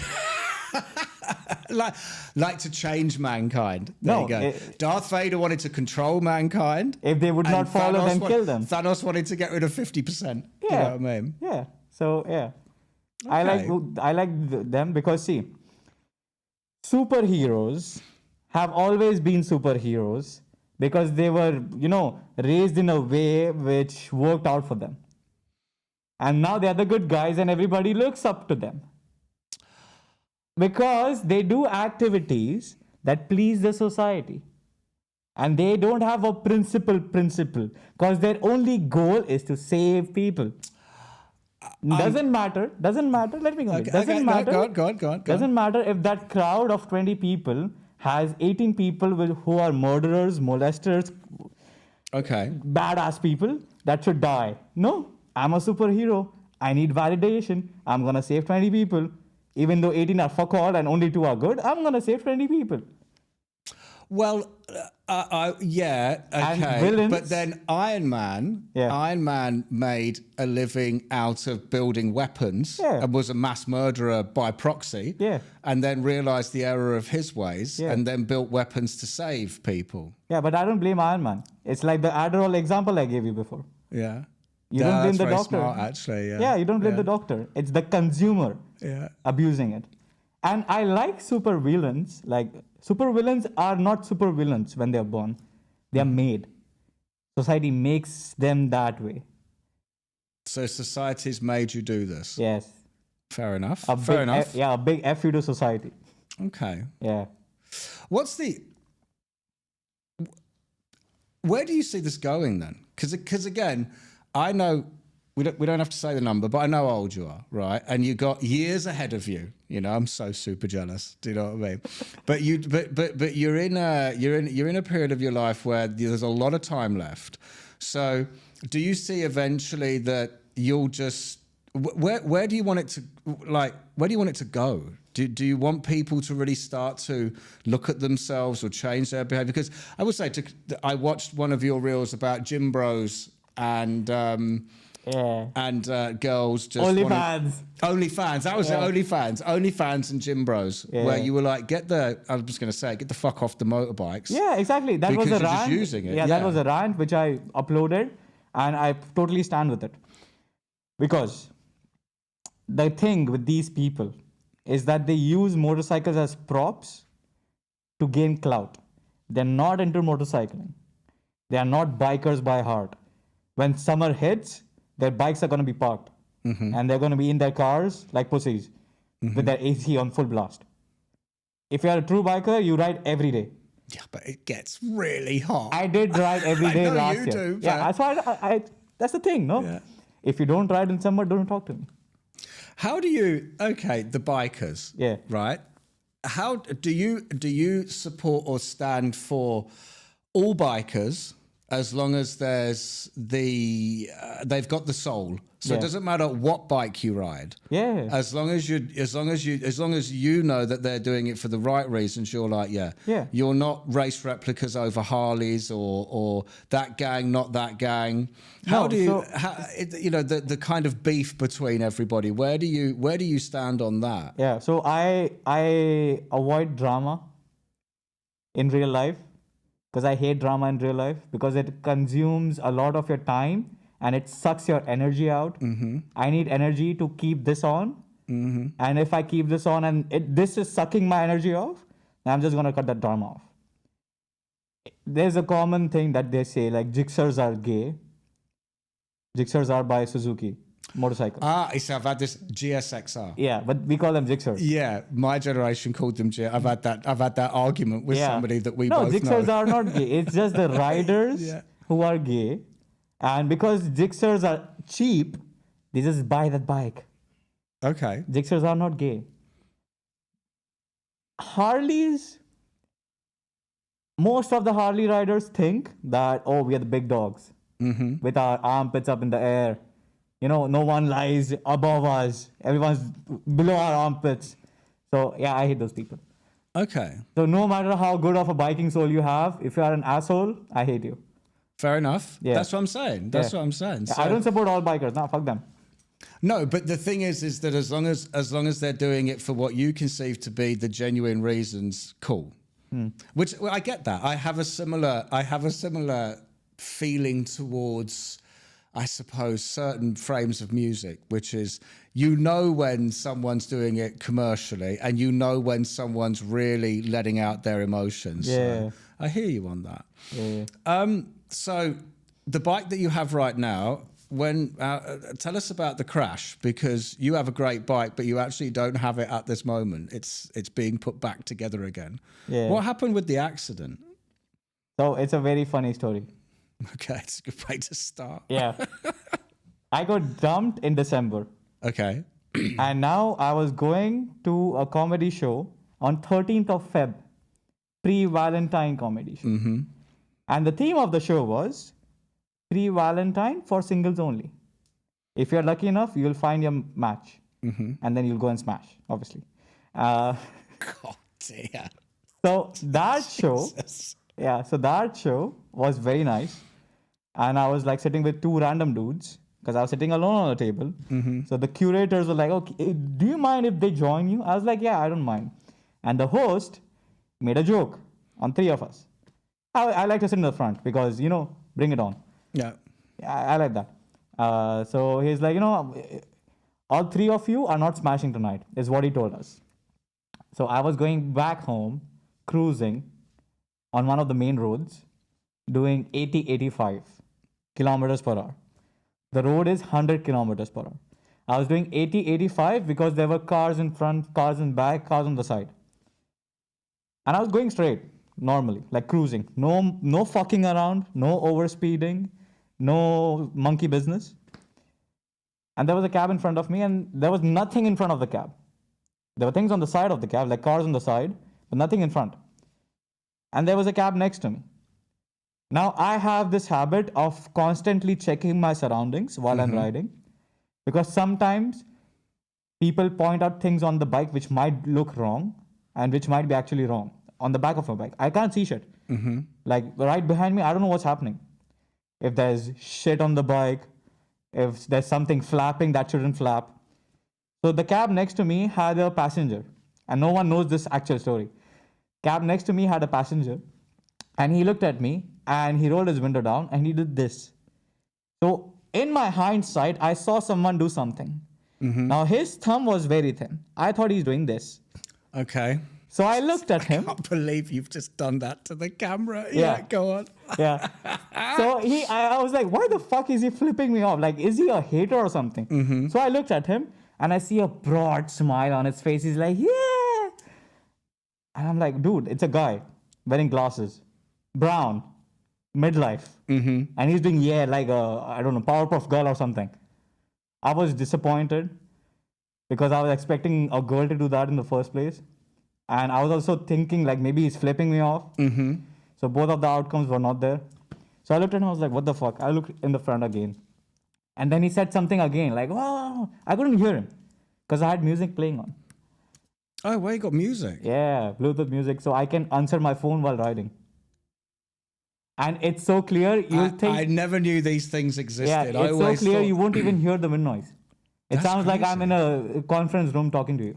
like to change mankind. There you go. Darth Vader wanted to control mankind. If they would not follow, then kill them. Thanos wanted to get rid of 50%. Yeah. You know what I mean? Yeah. So yeah. Okay. I like them because see, superheroes have always been superheroes because they were, raised in a way which worked out for them. And now they are the good guys and everybody looks up to them. Because they do activities that please the society. And they don't have a principle because their only goal is to save people. Doesn't matter. Let me complete. Doesn't matter. Go on. Doesn't matter if that crowd of 20 people has 18 people who are murderers, molesters, badass people that should die. No, I'm a superhero. I need validation. I'm gonna save 20 people. Even though 18 are fuck all and only 2 are good, I'm gonna save 20 people. Well, yeah, okay. Villains, but then Iron Man made a living out of building weapons and was a mass murderer by proxy. Yeah. And then realized the error of his ways and then built weapons to save people. Yeah, but I don't blame Iron Man. It's like the Adderall example I gave you before. Yeah. You don't blame the doctor. Smart, actually. Yeah. Yeah, you don't blame the doctor. It's the consumer abusing it. And I like supervillains. Like, supervillains are not supervillains when they're born. They are made. Society makes them that way. So society's made you do this? Yes. Fair enough. A big F you to society. Okay. Yeah. Where do you see this going then? Because again, I know we don't have to say the number, but I know how old you are, right? And you got years ahead of you. You know, I'm so super jealous. Do you know what I mean? But you're in a period of your life where there's a lot of time left. So, do you see eventually that you'll just where do you want it to where do you want it to go? Do you want people to really start to look at themselves or change their behavior? Because I would say I watched one of your reels about gym bros and girls just OnlyFans. That was it. OnlyFans and gym bros, where you were like, get the fuck off the motorbikes. Yeah, exactly. That was a rant. Just using it. Yeah, that was a rant which I uploaded, and I totally stand with it. Because the thing with these people is that they use motorcycles as props to gain clout. They're not into motorcycling. They are not bikers by heart. When summer hits, their bikes are going to be parked. And they're going to be in their cars like pussies with their AC on full blast. If you're a true biker, you ride every day. Yeah, but it gets really hot. I did ride every day last year. Do, yeah, that's the thing, no? Yeah. If you don't ride in summer, don't talk to me. How do you, the bikers, right? How do you support or stand for all bikers as long as there's they've got the soul? So it doesn't matter what bike you ride. Yeah. As long as you know that they're doing it for the right reasons, you're like, you're not race replicas over Harleys or that gang, not that gang. The kind of beef between everybody? Where do you stand on that? Yeah. So I avoid drama in real life because I hate drama in real life because it consumes a lot of your time. And it sucks your energy out. I need energy to keep this on. And if I keep this on and this is sucking my energy off, then I'm just going to cut that drama off. There's a common thing that they say, like Gixxers are gay. Gixxers are by Suzuki motorcycles. So I've had this GSXR. Yeah, but we call them Gixxers. Yeah, my generation called them I've had that argument with somebody that we both know. No, Gixxers are not gay. It's just the riders who are gay. And because Gixxers are cheap, they just buy that bike. Okay. Gixxers are not gay. Harleys, most of the Harley riders think that, we are the big dogs with our armpits up in the air. You know, no one lies above us. Everyone's below our armpits. So, yeah, I hate those people. Okay. So, no matter how good of a biking soul you have, if you are an asshole, I hate you. Fair enough. Yeah. That's what I'm saying. What I'm saying. So, I don't support all bikers. No, fuck them. No, but the thing is that as long as they're doing it for what you conceive to be the genuine reasons, cool. Which I get that. I have a similar feeling towards, I suppose, certain frames of music, which is when someone's doing it commercially and when someone's really letting out their emotions. Yeah. So I hear you on that. Yeah. So the bike that you have right now, tell us about the crash, because you have a great bike, but you actually don't have it at this moment. It's being put back together again. Yeah. What happened with the accident? So it's a very funny story. Okay, it's a good way to start. Yeah. I got dumped in December. Okay. And now I was going to a comedy show on 13th of Feb, pre-Valentine comedy show. Mm-hmm. And the theme of the show was pre-Valentine for singles only. If you're lucky enough, you'll find your match. Mm-hmm. And then you'll go and smash, obviously. God damn. So that show, Jesus. so that show was very nice. And I was like sitting with two random dudes because I was sitting alone on a table. Mm-hmm. So the curators were like, okay, do you mind if they join you? I was like, yeah, I don't mind. And the host made a joke on three of us. I like to sit in the front because, bring it on. Yeah. I like that. So he's like, all three of you are not smashing tonight, is what he told us. So I was going back home, cruising on one of the main roads, doing 85 kilometers per hour. The road is 100 kilometers per hour. I was doing 85 because there were cars in front, cars in back, cars on the side. And I was going straight, normally, like cruising. No fucking around, no overspeeding, no monkey business. And there was a cab in front of me, and there was nothing in front of the cab. There were things on the side of the cab, like cars on the side, but nothing in front. And there was a cab next to me. Now, I have this habit of constantly checking my surroundings while I'm riding, because sometimes people point out things on the bike which might look wrong and which might be actually wrong on the back of a bike. I can't see shit. Like right behind me, I don't know what's happening. If there's shit on the bike, if there's something flapping that shouldn't flap. So the cab next to me had a passenger, and no one knows this actual story. Cab next to me had a passenger, and he looked at me and he rolled his window down and he did this. So in my hindsight, I saw someone do something. Now his thumb was very thin. I thought he's doing this. Okay. So I looked at him. I can't believe you've just done that to the camera. Yeah, go on. Yeah. So I was like, why the fuck is he flipping me off? Like, is he a hater or something? So I looked at him and I see a broad smile on his face. He's like, yeah. And I'm like, dude, it's a guy wearing glasses, brown, midlife. And he's doing, like a, I don't know, Powerpuff Girl or something. I was disappointed because I was expecting a girl to do that in the first place. And I was also thinking like maybe he's flipping me off. So both of the outcomes were not there. So I looked at him, I was like, what the fuck? I looked in the front again. And then he said something again, like, oh, I couldn't hear him because I had music playing on. Oh, well, you got music? Yeah, Bluetooth music. So I can answer my phone while riding. And it's so clear, you'll think... I never knew these things existed. Yeah, it's so clear you won't even hear the wind noise. It sounds crazy. like I'm in a conference room talking to you.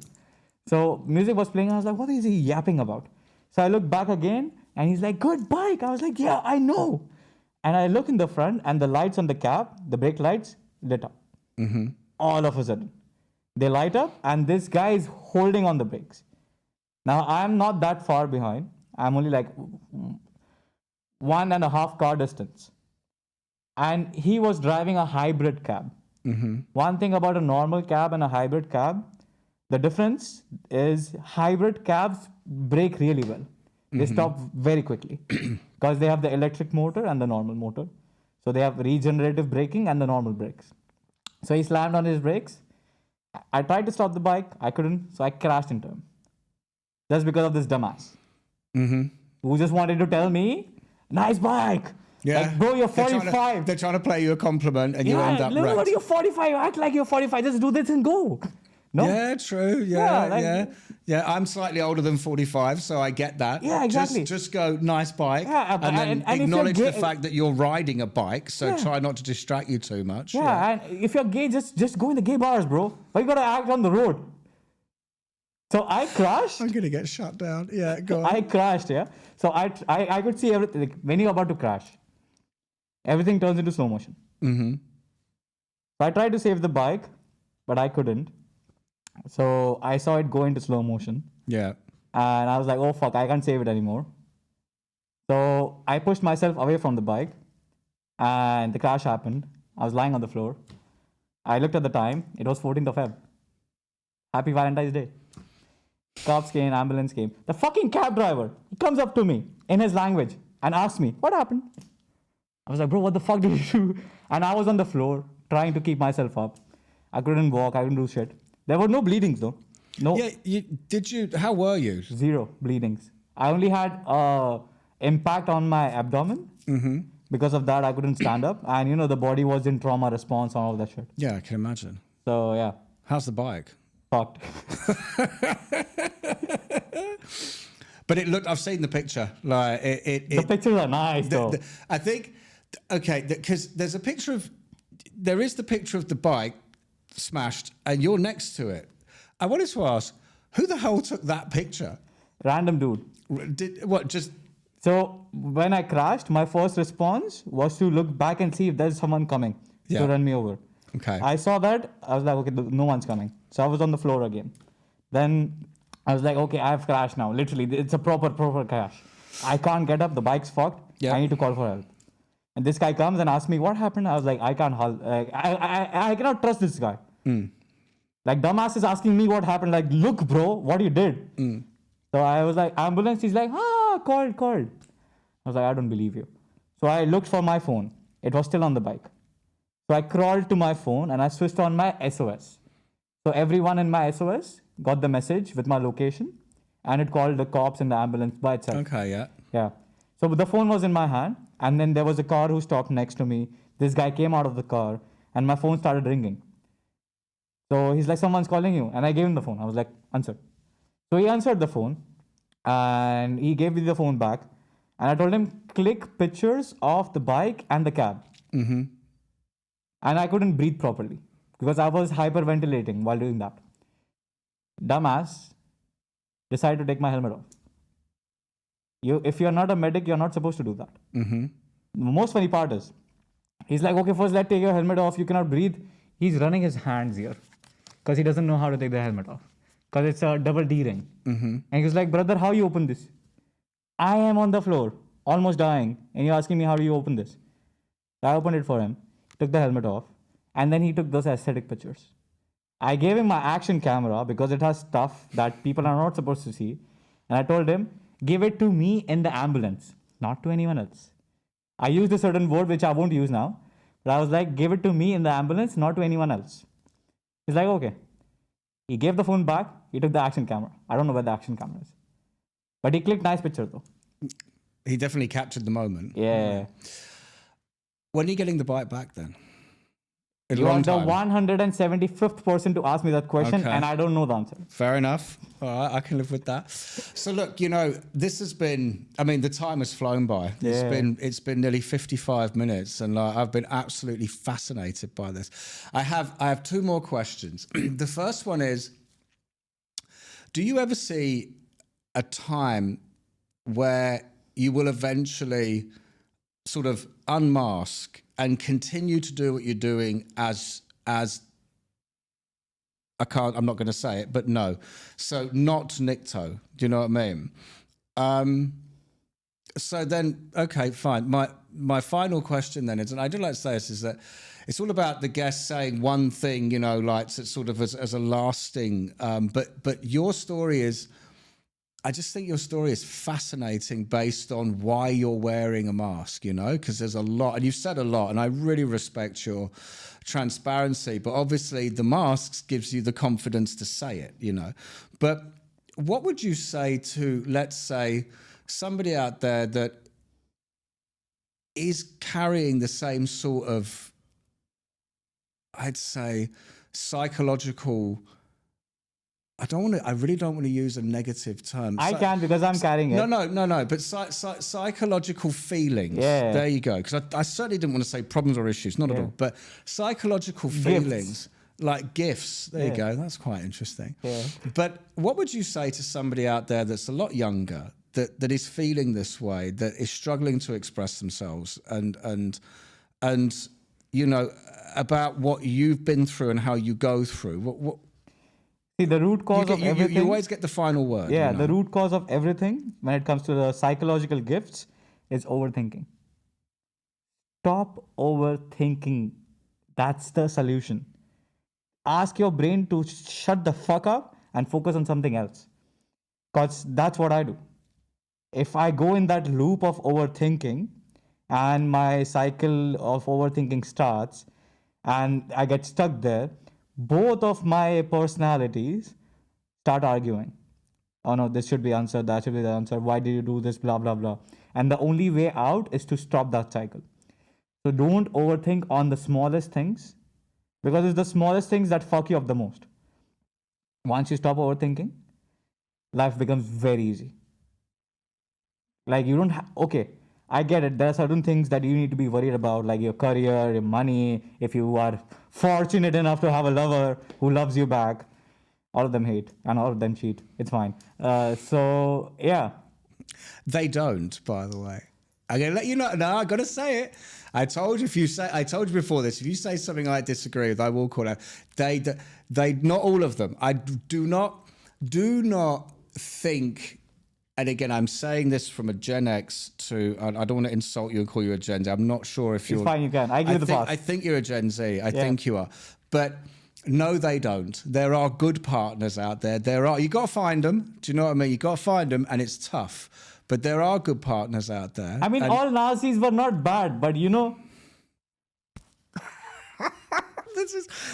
So music was playing, and I was like, what is he yapping about? So I looked back again, and he's like, good bike. I was like, yeah, I know. And I look in the front, and the lights on the cab, the brake lights, lit up. All of a sudden. They light up, and this guy is holding on the brakes. Now, I'm not that far behind. I'm only like 1.5 car distance. And he was driving a hybrid cab. One thing about a normal cab and a hybrid cab, the difference is hybrid cabs brake really well. They stop very quickly because they have the electric motor and the normal motor. So they have regenerative braking and the normal brakes. So he slammed on his brakes. I tried to stop the bike. I couldn't. So I crashed into him. Just because of this dumbass. Who just wanted to tell me, nice bike. Yeah. Like, bro, you're 45. They're trying to play you a compliment and you end up look, wrecked. You're 45. Act like you're 45. Just do this and go. No? Yeah, true. Yeah. I'm slightly older than 45, so I get that. Yeah, exactly. Just go, nice bike. Yeah, and then and acknowledge the fact that you're riding a bike, so try not to distract you too much. Yeah, and if you're gay, just go in the gay bars, bro. Why you gotta act on the road? So I crashed. I'm gonna get shut down. Yeah, go on. I crashed, yeah. So I could see everything. Like, when you're about to crash, everything turns into slow motion. So I tried to save the bike, but I couldn't. So I saw it go into slow motion. Yeah. And I was like, oh fuck, I can't save it anymore. So I pushed myself away from the bike and the crash happened. I was lying on the floor. I looked at the time. It was 14th of Feb. Happy Valentine's Day. Cops came, ambulance came. The fucking cab driver, he comes up to me in his language. and asked me, what happened? I was like, bro, what the fuck did you do? And I was on the floor trying to keep myself up. I couldn't walk. I couldn't do shit. There were no bleedings though. No. Yeah, how were you? 0 bleedings. I only had impact on my abdomen. Mm-hmm. Because of that, I couldn't stand up. And the body was in trauma response and all that shit. Yeah, I can imagine. So yeah. How's the bike? Fucked. But it looked, I've seen the picture. Like the pictures are nice though. I think, okay, because there is the picture of the bike smashed and you're next to it. I wanted to ask, who the hell took that picture? Random dude. So when I crashed, my first response was to look back and see if there's someone coming to run me over. Okay. I saw that. I was like, okay, no one's coming. So I was on the floor again. Then I was like, okay, I've crashed now. Literally, it's a proper crash. I can't get up. The bike's fucked. Yeah. I need to call for help. And this guy comes and asks me, what happened? I was like, I can't help. I cannot trust this guy. Like, dumbass is asking me what happened. Like, look, bro, what you did. So I was like, ambulance. He's like, called. I was like, I don't believe you. So I looked for my phone. It was still on the bike. So I crawled to my phone and I switched on my SOS. So everyone in my SOS got the message with my location and it called the cops and the ambulance by itself. Okay, yeah. Yeah. So the phone was in my hand and then there was a car who stopped next to me. This guy came out of the car and my phone started ringing. So he's like, someone's calling you. And I gave him the phone. I was like, answer. So he answered the phone and he gave me the phone back. And I told him, click pictures of the bike and the cab. Mm-hmm. And I couldn't breathe properly because I was hyperventilating while doing that. Dumbass decided to take my helmet off. If you're not a medic, you're not supposed to do that. Mm-hmm. The most funny part is, he's like, okay, first let's take your helmet off. You cannot breathe. He's running his hands here because he doesn't know how to take the helmet off because it's a double D ring. Mm-hmm. And he's like, brother, how you open this? I am on the floor, almost dying. And you're asking me, how do you open this? So I opened it for him, took the helmet off, and then he took those aesthetic pictures. I gave him my action camera because it has stuff that people are not supposed to see. And I told him, give it to me in the ambulance, not to anyone else. I used a certain word which I won't use now. But I was like, give it to me in the ambulance, not to anyone else. He's like, okay. He gave the phone back. He took the action camera. I don't know where the action camera is. But he clicked nice picture though. He definitely captured the moment. Yeah. When are you getting the bike back then? You are the 175th person to ask me that question, and I don't know the answer. Fair enough. All right, I can live with that. So look, this has been, the time has flown by. Yeah. It's been nearly 55 minutes, and I've been absolutely fascinated by this. I have 2 more questions. The first one is, do you ever see a time where you will eventually sort of unmask and continue to do what you're doing as I'm not going to say it, but no. So not Nikto. Do you know what I mean? So then, okay, fine. My final question then is, and I do like to say this, is that it's all about the guest saying one thing, like sort of as a lasting, but your story is, I just think your story is fascinating based on why you're wearing a mask, because there's a lot, and you've said a lot, and I really respect your transparency, but obviously the masks gives you the confidence to say it, But what would you say to, let's say, somebody out there that is carrying the same sort of, I'd say, psychological, I really don't want to use a negative term. I can because I'm carrying it. No. But psychological feelings. Yeah. There you go. Because I certainly didn't want to say problems or issues, not at all. But psychological feelings, like gifts. There you go. That's quite interesting. Yeah. But what would you say to somebody out there that's a lot younger, that is feeling this way, that is struggling to express themselves, and about what you've been through and how you go through? What See, the root cause of everything... You always get the final word. Yeah, the root cause of everything when it comes to the psychological gifts is overthinking. Stop overthinking. That's the solution. Ask your brain to shut the fuck up and focus on something else. Because that's what I do. if I go in that loop of overthinking and my cycle of overthinking starts and I get stuck there, both of my personalities start arguing. Oh no, this should be answered, that should be the answer. Why did you do this? Blah, blah, blah. And the only way out is to stop that cycle. So don't overthink on the smallest things, because it's the smallest things that fuck you up the most. Once you stop overthinking, life becomes very easy. Like you don't okay, I get it. There are certain things that you need to be worried about, like your career, your money. If you are fortunate enough to have a lover who loves you back, all of them hate and all of them cheat. It's fine. So yeah. They don't, by the way. I'm gonna let you know. No, I gotta say it. I told you before this. If you say something I disagree with, I will call out. They not all of them. I do not think. And again, I'm saying this from a Gen X to. I don't want to insult you and call you a Gen Z. I'm not sure if you're. It's fine. You can. I give you the pass. I think you're a Gen Z. I think you are, but. No, they don't. There are good partners out there. You got to find them. Do you know what I mean? You got to find them, and it's tough. But there are good partners out there. I mean, all Nazis were not bad, but you know.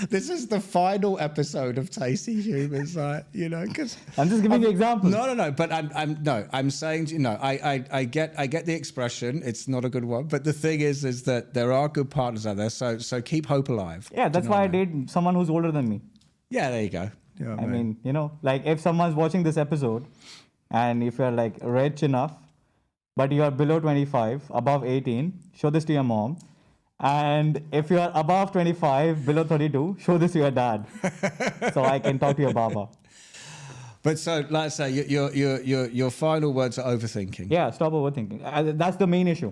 This is the final episode of Tasty Humans, like, you know, because I'm just giving you examples. No. But I'm saying, you know, I get the expression. It's not a good one, but the thing is that there are good partners out there. So keep hope alive. Yeah, that's why I date someone who's older than me. Yeah, there you go. You know I mean, you know, like if someone's watching this episode, and if you're like rich enough, but you are below 25, above 18, show this to your mom. And if you are above 25, below 32, show this to your dad, so I can talk to your baba. But so, like I say, your final words are overthinking. Yeah, stop overthinking. That's the main issue.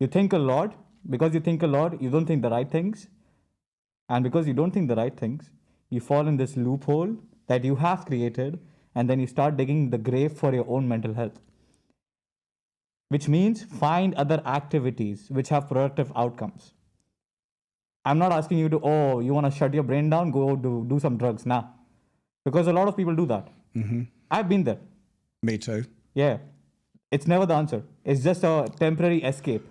You think a lot. Because you think a lot, you don't think the right things. And because you don't think the right things, you fall in this loophole that you have created, and then you start digging the grave for your own mental health. Which means find other activities which have productive outcomes. I'm not asking you to, you want to shut your brain down, go do some drugs. Nah. Because a lot of people do that. Mm-hmm. I've been there. Me too. Yeah. It's never the answer. It's just a temporary escape.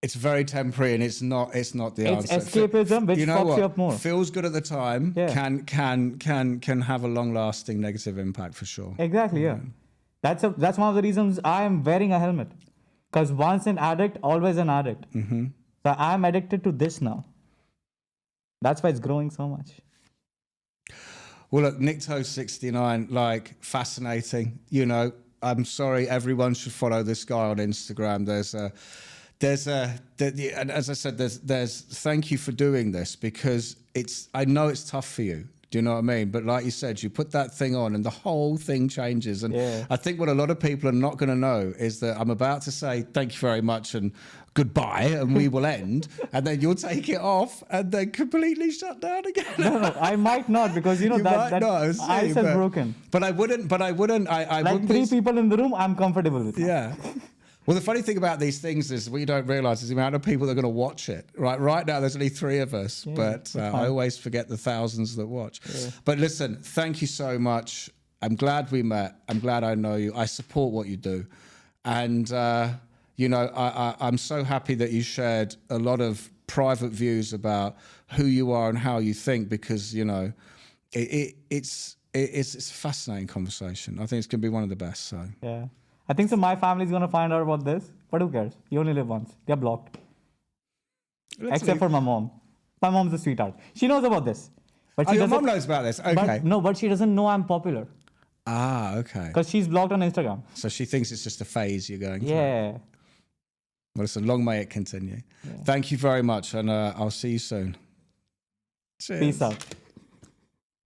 It's very temporary, and it's not the answer. It's escapism, which fucks you up more. Feels good at the time, can have a long-lasting negative impact for sure. Exactly, yeah. That's one of the reasons I am wearing a helmet. Because once an addict, always an addict. Mm-hmm. So I'm addicted to this now. That's why it's growing so much. Well, look, Nikto69, like, fascinating. You know, I'm sorry, everyone should follow this guy on Instagram. And as I said, there's thank you for doing this, because I know it's tough for you. Do you know what I mean? But like you said, you put that thing on and the whole thing changes. And I think what a lot of people are not going to know is that I'm about to say thank you very much and goodbye, and we will end, and then you'll take it off and then completely shut down again. No, I might not, because you know that ice is broken. But I wouldn't. I like wouldn't. Three people in the room, I'm comfortable with. Yeah. Well, the funny thing about these things is what you don't realise is the amount of people that are going to watch it. Right now, there's only 3 of us, but I always forget the thousands that watch. Yeah. But listen, thank you so much. I'm glad we met. I'm glad I know you. I support what you do. And, you know, I'm so happy that you shared a lot of private views about who you are and how you think, because, you know, it's a fascinating conversation. I think it's going to be one of the best. So yeah. I think so. My family's going to find out about this, but who cares? You only live once. They're blocked. Except for my mom. My mom's a sweetheart. She knows about this. But your mom knows about this? Okay. But she doesn't know I'm popular. Ah, okay. Because she's blocked on Instagram. So she thinks it's just a phase you're going through. Yeah. Well, listen, long may it continue. Yeah. Thank you very much, and I'll see you soon. Cheers. Peace out.